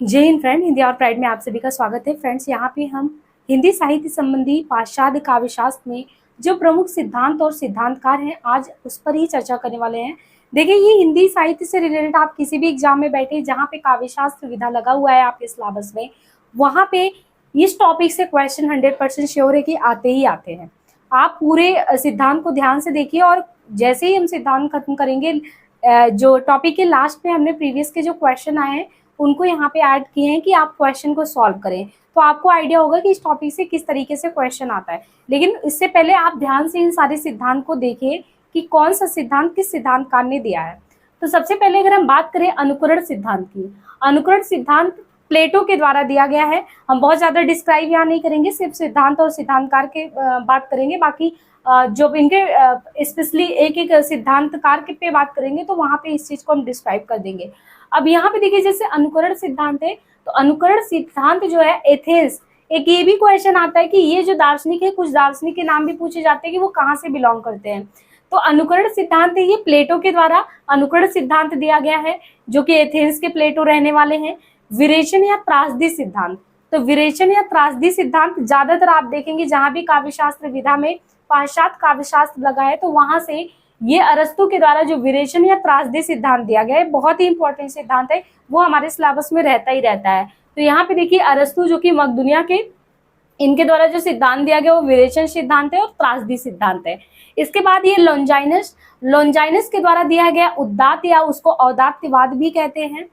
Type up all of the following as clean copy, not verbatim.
जय हिंद फ्रेंड, हिंदी और प्राइड में आप सभी का स्वागत है। फ्रेंड्स, यहाँ पे हम हिंदी साहित्य संबंधी पाश्चात्य काव्यशास्त्र में जो प्रमुख सिद्धांत और सिद्धांतकार हैं, आज उस पर ही चर्चा करने वाले हैं। देखिए, ये हिंदी साहित्य से रिलेटेड आप किसी भी एग्जाम में बैठे जहाँ पे काव्यशास्त्र विधा लगा हुआ है आपके सिलेबस में, वहाँ पे इस टॉपिक से क्वेश्चन 100% श्योर है कि आते ही आते हैं। आप पूरे सिद्धांत को ध्यान से देखिए और जैसे ही हम सिद्धांत खत्म करेंगे, जो टॉपिक के लास्ट में हमने प्रीवियस के जो क्वेश्चन आए हैं उनको यहाँ पे ऐड किए हैं कि आप क्वेश्चन को सॉल्व करें, तो आपको आइडिया होगा कि इस टॉपिक से किस तरीके से क्वेश्चन आता है। लेकिन इससे पहले आप ध्यान से इन सारे सिद्धांत को देखिए कि कौन सा सिद्धांत किस सिद्धांतकार ने दिया है। तो सबसे पहले अगर हम बात करें अनुकरण सिद्धांत की, अनुकरण सिद्धांत प्लेटो के द्वारा दिया गया है। हम बहुत ज्यादा डिस्क्राइब यहाँ नहीं करेंगे, सिर्फ सिद्धांत और सिद्धांतकार के बात करेंगे। बाकी जो इनके स्पेशली एक एक सिद्धांतकार के पे बात करेंगे तो वहां पे इस चीज को हम डिस्क्राइब कर देंगे। अब यहाँ पे देखिए, जैसे अनुकरण सिद्धांत है, तो अनुकरण सिद्धांत जो है एथेंस, एक ये भी क्वेश्चन आता है कि ये जो दार्शनिक है, कुछ दार्शनिक के नाम भी पूछे जाते हैं कि वो कहाँ से बिलोंग करते हैं। तो अनुकरण सिद्धांत है, ये प्लेटो के द्वारा अनुकरण सिद्धांत दिया गया है, जो कि एथेंस के प्लेटो रहने वाले हैं। विरेचन या त्रासदी सिद्धांत, तो विरेचन या त्रासदी सिद्धांत ज्यादातर आप देखेंगे जहां भी काव्यशास्त्र विधा में पाश्चात्य काव्यशास्त्र लगा है तो वहां से ये अरस्तु के द्वारा जो विरेचन या त्रासदी सिद्धांत दिया गया है, बहुत ही इंपॉर्टेंट सिद्धांत है, वो हमारे सिलेबस में रहता ही रहता है। तो यहाँ पे देखिए, अरस्तु जो कि मकदुनिया के, इनके द्वारा जो सिद्धांत दिया गया वो विरेचन सिद्धांत है और त्रासदी सिद्धांत है। इसके बाद ये लॉन्जाइनस के द्वारा दिया गया उदात्त या उसको औदात्यवाद भी कहते हैं।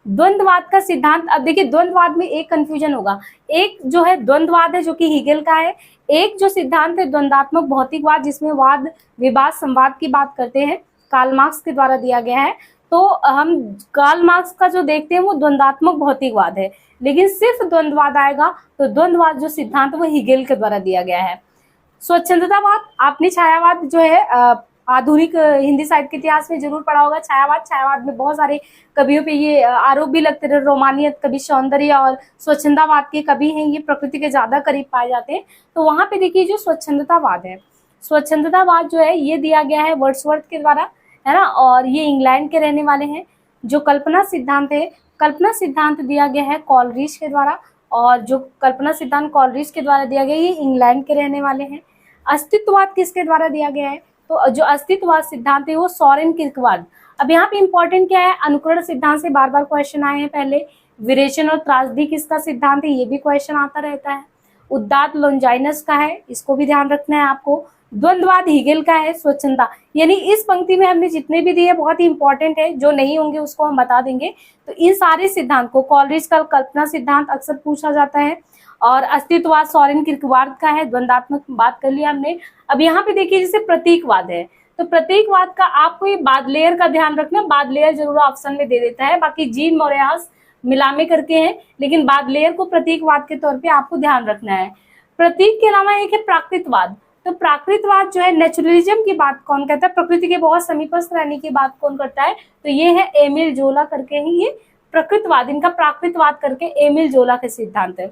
द्वंद्ववाद का सिद्धांत, अब देखिए द्वंद्ववाद में एक कंफ्यूजन होगा, एक जो है द्वंद्ववाद है जो कि हीगेल का है, एक जो सिद्धांत है द्वंद्वात्मक भौतिकवाद, जिसमें वाद विवाद संवाद की बात करते हैं, कार्ल मार्क्स के द्वारा दिया गया है। तो हम कार्ल मार्क्स का जो देखते हैं वो द्वंद्वात्मक भौतिकवाद है, लेकिन सिर्फ द्वंद्ववाद आएगा तो द्वंद्ववाद जो सिद्धांत वो हीगेल के द्वारा दिया गया है। स्वच्छंदतावाद, आपने छायावाद जो है आधुनिक हिंदी साहित्य के इतिहास में जरूर पढ़ा होगा। छायावाद में बहुत सारे कवियों पे ये आरोप भी लगते रहे, रोमानियत कवि, सौंदर्य और स्वच्छंदतावाद के कवि हैं, ये प्रकृति के ज्यादा करीब पाए जाते हैं। तो वहां पे देखिए जो स्वच्छंदतावाद है, स्वच्छंदतावाद जो है ये दिया गया है वर्ड्सवर्थ के द्वारा, है ना, और ये इंग्लैंड के रहने वाले हैं। जो कल्पना सिद्धांत है, कल्पना सिद्धांत दिया गया है कॉलरिज के द्वारा, और जो कल्पना सिद्धांत कॉलरिज के द्वारा दिया गया ये इंग्लैंड के रहने वाले हैं। अस्तित्ववाद किसके द्वारा दिया गया है, तो जो अस्तित्ववाद सिद्धांत है वो सोरेन किर्केगार्ड। अब यहाँ पे इंपॉर्टेंट क्या है, अनुकरण सिद्धांत से बार बार क्वेश्चन आए हैं पहले। विरेचन और त्रासदी किसका सिद्धांत है, ये भी क्वेश्चन आता रहता है। उदात्त लॉन्जाइनस का है, इसको भी ध्यान रखना है आपको। द्वंद्ववाद हीगेल का है। स्वच्छंदता, यानी इस पंक्ति में हमने जितने भी दिए बहुत ही इंपॉर्टेंट है, जो नहीं होंगे उसको हम बता देंगे। तो इन सारे सिद्धांत को, कॉलरिज का कल्पना सिद्धांत अक्सर पूछा जाता है, और अस्तित्ववाद सोरेन किर्केगार्ड का है। द्वंद्वात्मक बात कर लिया हमने। अब यहाँ पे देखिए जैसे प्रतीकवाद है, तो प्रतीकवाद का आपको ये बादलेयर का ध्यान रखना, बादलेयर जरूर ऑप्शन में दे देता है, बाकी जीन मोरियास मिलामे करके हैं, लेकिन बादलेयर को प्रतीकवाद के तौर पे आपको ध्यान रखना है। प्रतीक के अलावा एक है प्राकृतवाद, तो प्राकृतवाद जो है नेचुरलिज्म की बात कौन कहता है, प्रकृति के बहुत समीपस्थ रहने की बात कौन करता है, तो ये है एमिल जोला करके ही ये प्रकृतवाद, इनका प्राकृतवाद करके एमिल जोला का सिद्धांत है।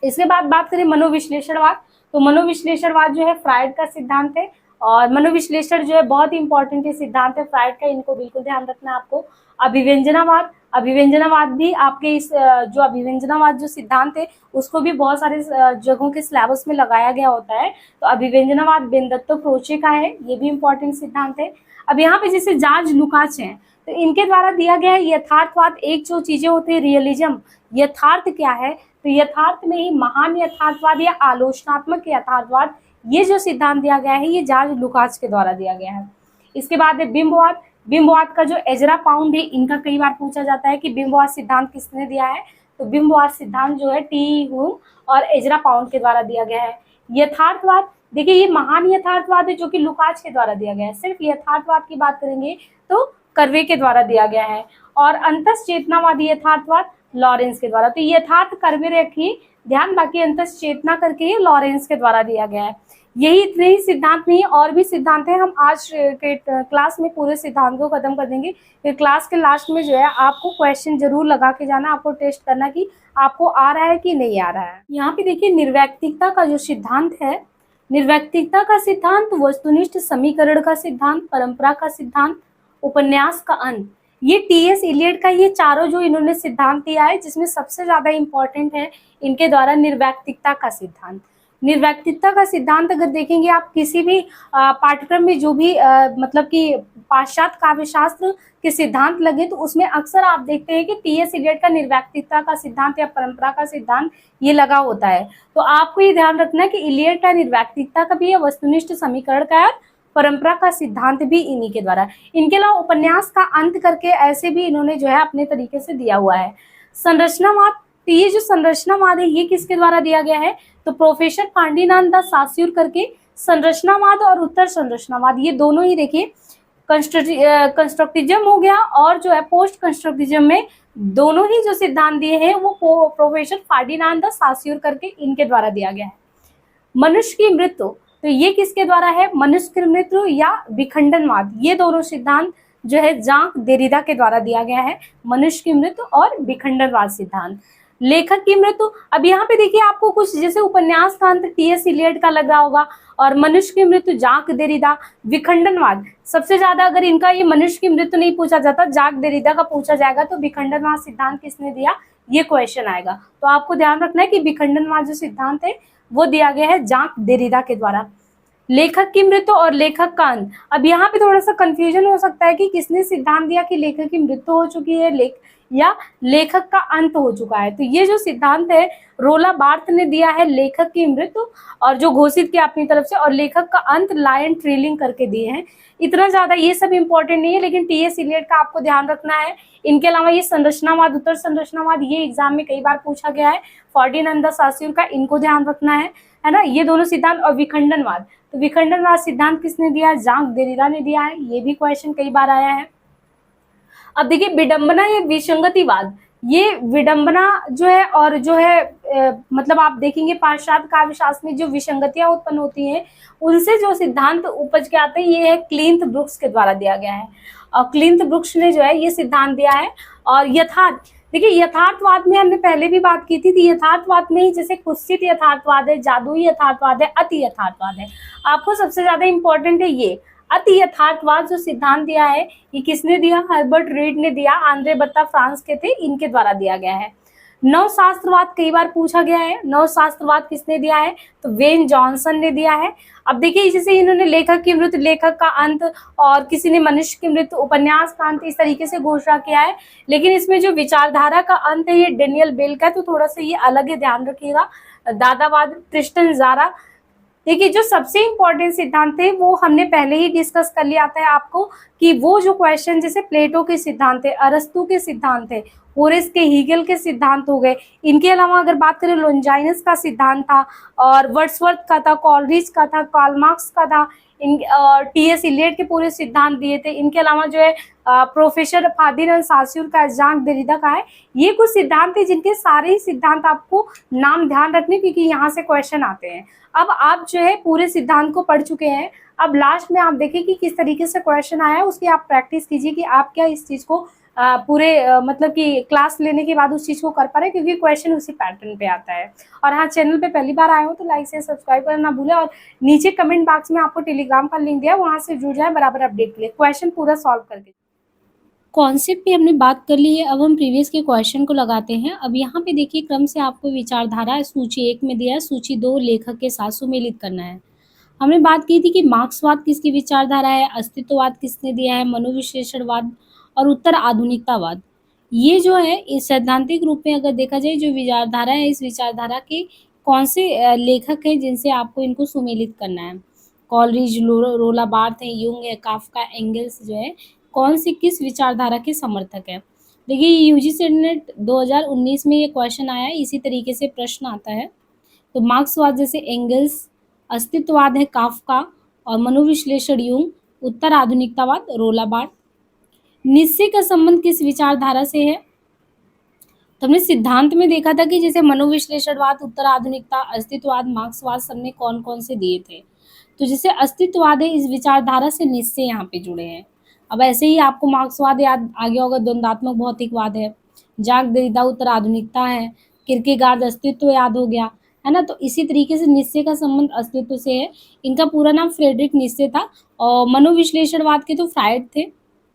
इसके बाद बात करें मनोविश्लेषणवाद, तो मनोविश्लेषणवाद जो है फ्राइड का सिद्धांत है, और मनोविश्लेषण जो है बहुत ही इंपॉर्टेंट है सिद्धांत है फ्राइड का, इनको बिल्कुल ध्यान रखना है आपको। अभिव्यंजनावाद, अभिव्यंजनावाद भी आपके इस जो अभिव्यंजनावाद जो सिद्धांत है उसको भी बहुत सारे जगहों के सिलेबस में लगाया गया होता है। तो अभिव्यंजनावाद बेनदत्तो क्रोचे का है, ये भी इंपॉर्टेंट सिद्धांत है। अब यहाँ पे जैसे जॉर्ज लुकाच हैं, तो इनके द्वारा दिया गया है यथार्थवाद। एक जो चीजें होती है रियलिज्म, यथार्थ क्या है, तो यथार्थ में ही महान यथार्थवाद या आलोचनात्मक यथार्थवाद, ये जो सिद्धांत दिया गया है ये जॉर्ज लुकाच के द्वारा दिया गया है। इसके बाद है बिंबवाद। बिंबवाद का जो एजरा पाउंड है, इनका कई बार पूछा जाता है कि बिंबवाद सिद्धांत किसने दिया है, तो बिंबवाद सिद्धांत जो है टी ह्यूम और एजरा पाउंड के द्वारा दिया गया है। यथार्थवाद, देखिए ये महान यथार्थवाद है जो कि लुकाच के द्वारा दिया गया है। सिर्फ यथार्थवाद की बात करेंगे तो कर्वे के द्वारा दिया गया है। और अंतश्चेतनावादी यथार्थवाद लॉरेंस के द्वारा, तो यथार्थ कर्वे रखिए ध्यान, बाकी अंतश्चेतना करके ये लॉरेंस के द्वारा दिया गया है। यही इतने ही सिद्धांत नहीं, और भी सिद्धांत है। हम आज के क्लास में पूरे सिद्धांत को खत्म कर देंगे, फिर क्लास के लास्ट में जो है आपको क्वेश्चन जरूर लगा के जाना, आपको टेस्ट करना कि आपको आ रहा है कि नहीं आ रहा है। यहाँ पे देखिए निर्वैयक्तिकता का जो सिद्धांत है, निर्वैयक्तिकता का सिद्धांत, वस्तुनिष्ठ समीकरण का सिद्धांत, परंपरा का सिद्धांत, उपन्यास का अंत, ये टीएस इलियट का ये चारों जो इन्होंने सिद्धांत दिया है, जिसमें सबसे ज्यादा इंपॉर्टेंट है इनके द्वारा निर्वैयक्तिकता का सिद्धांत। निर्वैयक्तिकता का सिद्धांत अगर देखेंगे आप किसी भी पाठ्यक्रम में, जो भी मतलब कि पाश्चात्य काव्यशास्त्र के सिद्धांत लगे, तो उसमें अक्सर आप देखते हैं कि टीएस इलियट का निर्वैयक्तिकता का सिद्धांत या परंपरा का सिद्धांत ये लगा होता है। तो आपको ये ध्यान रखना है कि इलियट का निर्वैयक्तिकता का भी है, वस्तुनिष्ठ समीकरण का है, परंपरा का सिद्धांत भी इन्हीं के द्वारा। इनके अलावा उपन्यास का अंत करके ऐसे भी इन्होंने जो है अपने तरीके से दिया हुआ है। संरचनावाद, तो ये जो संरचनावाद है ये किसके द्वारा दिया गया है, तो प्रोफेसर पांडीनाथ दास सास्यूर करके संरचनावाद और उत्तर संरचनावाद, ये दोनों ही देखिए कंस्ट्रक्टिज्म हो गया और जो है पोस्ट कंस्ट्रक्टिज्म में दोनों ही जो सिद्धांत दिए हैं वो प्रोफेसर फार्डिनांड द सास्यूर करके इनके द्वारा दिया गया है। मनुष्य की मृत्यु, तो ये किसके द्वारा है, मनुष्य की मृत्यु या विखंडनवाद, ये दोनों सिद्धांत जो है जाक देरिदा के द्वारा दिया गया है, मनुष्य की मृत्यु और विखंडनवाद सिद्धांत। लेखक की मृत्यु, अब यहाँ पे देखिए आपको कुछ जैसे उपन्यास का अंत टीएस इलियट का लग रहा होगा, और मनुष्य की मृत्यु जाक देरिदा। विखंडनवाद सबसे ज्यादा, अगर इनका ये मनुष्य की मृत्यु नहीं पूछा जाता, जाक देरिदा का पूछा जाएगा, तो विखंडनवाद सिद्धांत किसने दिया, ये क्वेश्चन आएगा। तो आपको ध्यान रखना है कि विखंडनवाद जो सिद्धांत है वो दिया गया है जाक देरिदा के द्वारा। लेखक की मृत्यु और लेखक का अंत, अब यहाँ पे थोड़ा सा कंफ्यूजन हो सकता है कि किसने सिद्धांत दिया कि लेखक की मृत्यु हो चुकी है या लेखक का अंत हो चुका है। तो ये जो सिद्धांत है रोला बार्थ ने दिया है लेखक की मृत्यु, और जो घोषित किया अपनी तरफ से, और लेखक का अंत लायन ट्रीलिंग करके दिए हैं। इतना ज्यादा ये सब इंपॉर्टेंट नहीं है, लेकिन टीएस इलियट का आपको ध्यान रखना है। इनके अलावा ये संरचनावाद, उत्तर संरचनावाद, ये एग्जाम में कई बार पूछा गया है, फर्डिनांड द सास्यूर का, इनको ध्यान रखना है ना, ये दोनों सिद्धांत। और विखंडनवाद, तो विखंडनवाद सिद्धांत किसने दिया, जाक देरिदा ने दिया है, ये भी क्वेश्चन कई बार आया है। अब देखिए विडंबना या विसंगतिवाद, ये विडंबना जो है और जो है मतलब आप देखेंगे पाश्चात्य काव्यशास्त्र में जो विसंगतियां उत्पन्न होती हैं उनसे जो सिद्धांत उपज के आते हैं, ये है क्लिंथ ब्रुक्स के द्वारा दिया गया है। और क्लिंथ ब्रुक्स ने जो है ये सिद्धांत दिया है। और यथार्थ, देखिए यथार्थवाद में हमने पहले भी बात की थी, यथार्थवाद में ही जैसे कुत्सित यथार्थवाद है, जादुई यथार्थवाद है, अति यथार्थवाद है। आपको सबसे ज्यादा इंपॉर्टेंट है ये अति यथार्थवाद जो सिद्धांत दिया है, ये किसने दिया, हर्बर्ट रीड ने दिया, आंद्रे बत्ता फ्रांस के थे, इनके द्वारा दिया गया है। नवशास्त्रवाद कई बार पूछा गया है, नवशास्त्रवाद किसने दिया है, तो वेन जॉनसन ने दिया है। अब देखिए जैसे इन्होंने लेखक की मृत्यु, लेखक का अंत, और किसी ने मनुष्य की मृत्यु, उपन्यास का अंत, इस तरीके से घोषणा किया है। लेकिन इसमें जो विचारधारा का अंत है ये डेनियल बेल का है, तो थोड़ा सा ये अलग है, ध्यान रखिएगा। दादावाद, ट्रिस्टन ज़ारा। देखिए जो सबसे इंपॉर्टेंट सिद्धांत थे वो हमने पहले ही डिस्कस कर लिया था आपको, कि वो जो क्वेश्चन जैसे प्लेटो के सिद्धांत थे, अरस्तु के सिद्धांत थे, होरेस के, हीगल के सिद्धांत हो गए। इनके अलावा अगर बात करें लोंजाइनस का सिद्धांत था, और वर्ड्सवर्थ का था, कॉलरिज का था, कार्ल मार्क्स का था, टीएस इलियट के पूरे सिद्धांत दिए थे। इनके अलावा जो है प्रोफेसर फार्डिनांड सास्यूर का, जाक देरिदा का है। ये कुछ सिद्धांत थे जिनके सारे ही सिद्धांत आपको नाम ध्यान रखने, क्योंकि यहाँ से क्वेश्चन आते हैं। अब आप जो है पूरे सिद्धांत को पढ़ चुके हैं, अब लास्ट में आप देखिए कि किस तरीके से क्वेश्चन आया है, उसकी आप प्रैक्टिस कीजिए कि आप क्या इस चीज को पूरे मतलब कि क्लास लेने के बाद उस चीज को कर पा रहे हैं, क्योंकि क्वेश्चन उसी पैटर्न पे आता है। और हाँ, चैनल पे पहली बार आए हो तो लाइक से सब्सक्राइब करना ना भूलें, और नीचे कमेंट बॉक्स में आपको टेलीग्राम का लिंक दिया है, वहां से जुड़ जाए बराबर अपडेट के लिए, क्वेश्चन पूरा सॉल्व करके। कॉन्सेप्ट पे हमने बात कर ली है, अब हम प्रीवियस के क्वेश्चन को लगाते हैं। अब यहाँ पे देखिए क्रम से आपको विचारधारा सूची 1 में दिया है, सूची 2 लेखक के साथ सुमेलित करना है। हमने बात की थी कि मार्क्सवाद किसकी विचारधारा है, अस्तित्ववाद किसने दिया है, मनोविश्लेषणवाद और उत्तर आधुनिकतावाद। ये जो है इस सैद्धांतिक रूप में अगर देखा जाए जो विचारधारा है, इस विचारधारा के कौन से लेखक हैं जिनसे आपको इनको सुमेलित करना है। कॉलरिज, रोला बार्थ है, यूंग है, काफ्का, एंगल्स जो है कौन सी किस विचारधारा के समर्थक है। देखिए यूजीसी नेट 2019 में ये क्वेश्चन आया है, इसी तरीके से प्रश्न आता है। तो मार्क्सवाद जैसे एंगल्स, अस्तित्ववाद है काफ्का, और मनोविश्लेषण यूंग, उत्तर आधुनिकतावाद रोला बार्थ। निश्चय का संबंध किस विचारधारा से है, तो हमने सिद्धांत में देखा था कि जैसे मनोविश्लेषणवाद, उत्तर आधुनिकता, अस्तित्ववाद, मार्क्सवाद सबने कौन कौन से दिए थे। तो जैसे अस्तित्ववाद है, इस विचारधारा से निश्चय यहाँ पे जुड़े हैं। अब ऐसे ही आपको मार्क्सवाद याद आ गया होगा, द्वंदात्मक भौतिकवाद है, जाक देरिदा उत्तर आधुनिकता है, किरकेगार्ड अस्तित्व याद हो गया, है ना। तो इसी तरीके से निश्चय का संबंध अस्तित्व से है। इनका पूरा नाम फ्रेडरिक निश्चय था, और मनोविश्लेषणवाद के तो फ्रायड थे।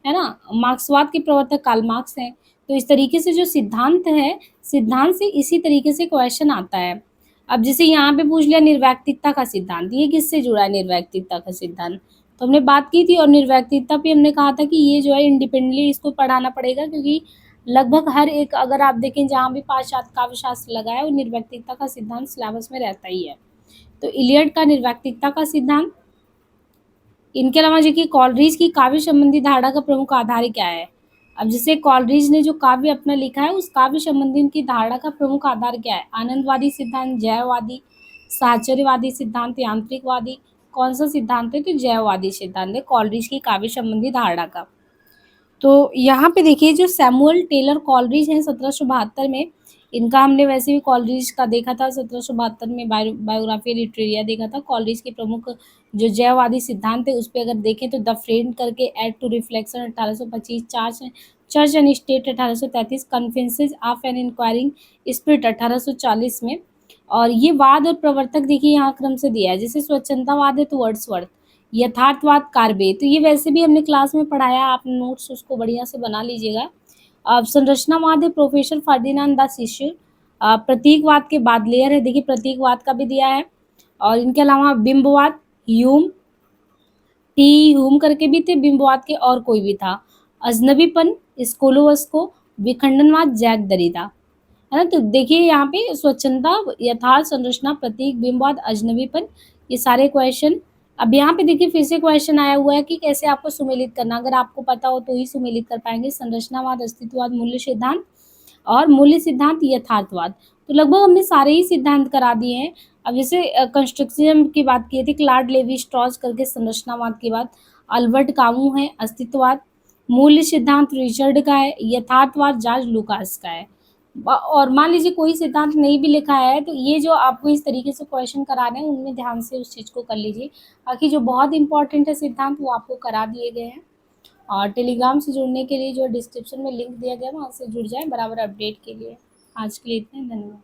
है ना, मार्क्सवाद के प्रवर्तक कार्ल मार्क्स हैं। तो इस तरीके से जो सिद्धांत है, सिद्धांत से इसी तरीके से क्वेश्चन आता है। अब जैसे यहाँ पे पूछ लिया निर्वैयक्तिकता का सिद्धांत, ये किससे जुड़ा है निर्वैयक्तिकता का सिद्धांत? तो हमने बात की थी, और निर्वैयक्तिकता पे हमने कहा था कि ये जो है इंडिपेंडेंटली इसको पढ़ाना पड़ेगा, क्योंकि लगभग हर एक, अगर आप देखें जहाँ भी पाश्चात्य काव्यशास्त्र लगा है, वो निर्वैयक्तिकता का सिद्धांत सिलेबस में रहता ही है। तो इलियड का निर्वैयक्तिकता का सिद्धांत। इनके अलावा देखिए कॉलरिज की काव्य संबंधी धारणा का प्रमुख आधार क्या है? अब जैसे कॉलरिज ने जो काव्य अपना लिखा है, उस काव्य संबंधी उनकी धारणा का प्रमुख आधार क्या है? आनंदवादी सिद्धांत, जैववादी, साहचर्यवादी सिद्धांत, यांत्रिकवादी? कौन सा सिद्धांत है? तो जैववादी सिद्धांत है कॉलरिज की काव्य संबंधी धारणा का। तो यहाँ पे देखिए जो सैमुअल टेलर कॉलरिज हैं 1772 में, इनका हमने वैसे भी कॉलरिज का देखा था, 1772 में बायोग्राफी लिटरेरिया देखा था। कॉलरिज के प्रमुख जो जैववादी सिद्धांत है, उस पर अगर देखें तो द फ्रेंड करके, aid to reflection 1825, church and state 1833, confessions of an inquiring spirit 1840 में। और ये वाद और प्रवर्तक देखिए यहाँ क्रम से दिया है, जैसे स्वच्छंदतावाद है तो वर्ड्सवर्थ, यथार्थवाद कार्बे, तो ये वैसे भी हमने क्लास में पढ़ाया, आप नोट्स उसको बढ़िया से बना लीजिएगा। अब संरचनावाद है प्रोफेसर फर्डिनांड द शिष्य। प्रतीकवाद के बाद लेयर है, देखिए प्रतीकवाद का भी दिया है। और इनके अलावा बिंबवाद, ह्यूम, टी ह्यूम करके भी थे बिंबवाद के, और कोई भी था। अजनबीपन, स्कोलोवस्को, विखंडनवाद, जैक दरिदा, है ना। तो देखिए यहाँ पे स्वच्छंदता, यथार्थ, संरचना, प्रतीक, बिंबवाद, अजनबीपन, ये सारे क्वेश्चन। अब यहाँ पे देखिए फिर से क्वेश्चन आया हुआ है कि कैसे आपको सुमेलित करना, अगर आपको पता हो तो ही सुमेलित कर पाएंगे। संरचनावाद, अस्तित्ववाद, मूल्य सिद्धांत, और मूल्य सिद्धांत, यथार्थवाद। तो लगभग हमने सारे ही सिद्धांत करा दिए हैं। अब जैसे कंस्ट्रक्टिविज्म की बात की थी, क्लाड लेवी स्ट्रॉस करके संरचनावाद की बात, अल्बर्ट कामू है अस्तित्ववाद, मूल्य सिद्धांत रिचर्ड का है, यथार्थवाद जॉर्ज लुकास का है। और मान लीजिए कोई सिद्धांत नहीं भी लिखा है, तो ये जो आपको इस तरीके से क्वेश्चन करा रहे हैं, उनमें ध्यान से उस चीज़ को कर लीजिए। बाकी जो बहुत इंपॉर्टेंट है सिद्धांत, वो आपको करा दिए गए हैं। और टेलीग्राम से जुड़ने के लिए जो डिस्क्रिप्शन में लिंक दिया गया है, वहाँ से जुड़ जाएं बराबर अपडेट के लिए। आज के लिए इतना ही, धन्यवाद।